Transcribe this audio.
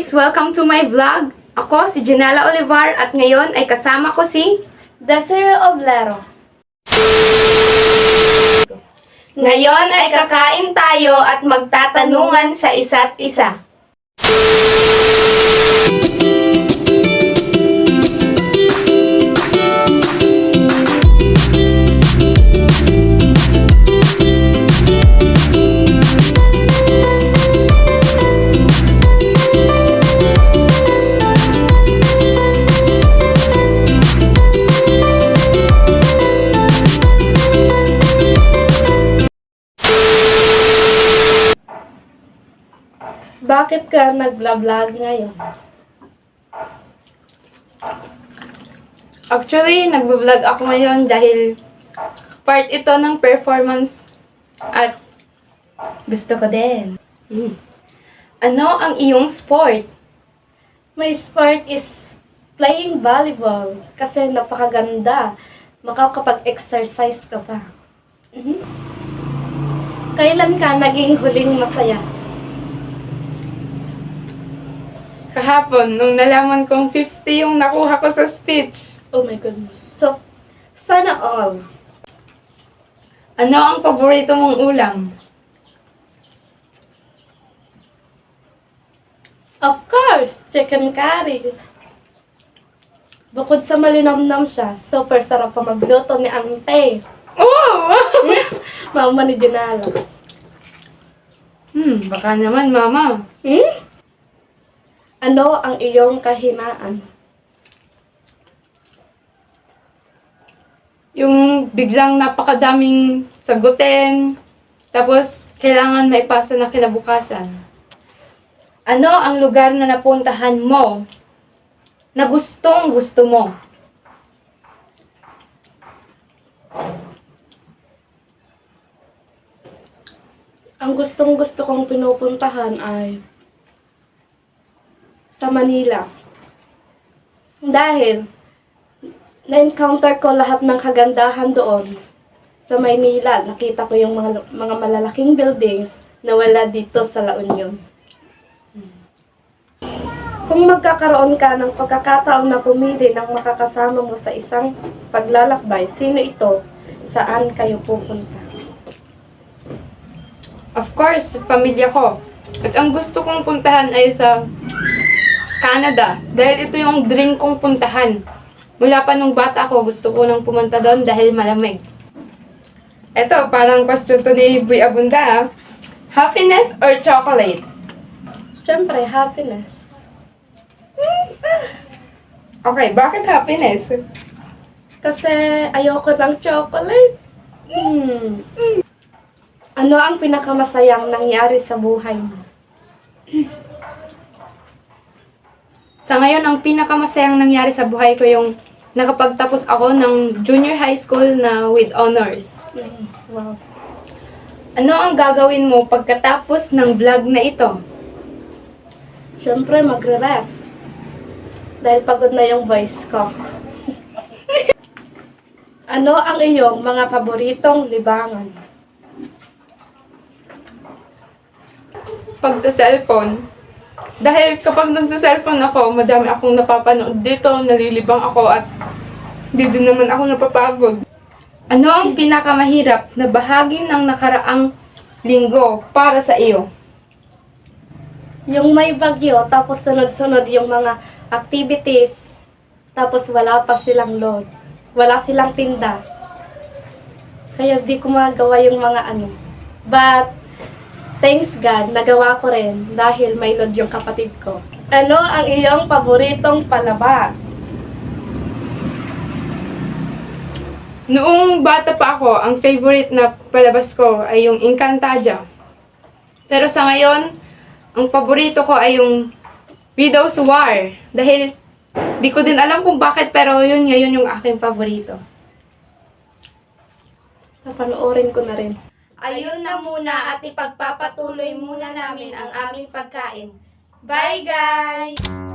guys! Welcome to my vlog. Ako si Janela Olivar at ngayon ay kasama ko si Desiree Oblero. Ngayon ay kakain tayo at magtatanungan sa isa't isa. Bakit ka nag-vlog ngayon? Actually, nagbo-vlog ako ngayon dahil part ito ng performance at gusto ko din. Ano ang iyong sport? My sport is playing volleyball kasi napakaganda. Makakapag-exercise ka pa. Kailan ka naging huling masaya? Kahapon, nung nalaman kong 50 yung nakuha ko sa speech. Oh my goodness. So, sana all. Ano ang paborito mong ulam? Of course, chicken curry. Bukod sa malinamnam siya, super sarap pa magluto ni Ante. Oh! Mama ni Janela. Baka naman, mama. Ano ang iyong kahinaan? Yung biglang napakadaming sagutin, tapos kailangan maipasa na kinabukasan. Ano ang lugar na napuntahan mo na gustong gusto mo? Ang gustong gusto kong pinupuntahan ay sa Manila. Dahil na-encounter ko lahat ng kagandahan doon sa Maynila. Nakita ko yung mga malalaking buildings na wala dito sa La Union. Kung magkakaroon ka ng pagkakataon na pumili ng makakasama mo sa isang paglalakbay, sino ito? Saan kayo pupunta? Of course, pamilya ko. At ang gusto kong puntahan ay sa Canada. Dahil ito yung dream kong puntahan. Mula pa nung bata ako, gusto ko nang pumunta doon dahil malamig. Eto, parang question to ni Boy Abunda. Happiness or chocolate? Siyempre, happiness. Okay, bakit happiness? Kasi ayoko ng chocolate. Ano ang pinakamasayang nangyari sa buhay mo? Sa ngayon, ang pinakamasayang nangyari sa buhay ko yung nakapagtapos ako ng junior high school na with honors. Wow. Ano ang gagawin mo pagkatapos ng vlog na ito? Siyempre, magre-rest. Dahil pagod na yung voice ko. Ano ang iyong mga paboritong libangan? Pag sa cellphone. Dahil kapag nagsa-cellphone ako, madami akong napapanood dito, nalilibang ako at hindi din naman ako napapagod. Ano ang pinakamahirap na bahagi ng nakaraang linggo para sa iyo? Yung may bagyo, tapos sunod-sunod yung mga activities, tapos wala pa silang load. Wala silang tinda. Kaya di ko magawa yung mga ano. But, thanks God, nagawa ko rin dahil may load yung kapatid ko. Ano ang iyong paboritong palabas? Noong bata pa ako, ang favorite na palabas ko ay yung Encantadia. Pero sa ngayon, ang paborito ko ay yung Widow's War. Dahil di ko din alam kung bakit, pero yun ngayon yung aking paborito. Napanoorin ko na rin. Ayun na muna at ipagpapatuloy muna namin ang aming pagkain. Bye guys!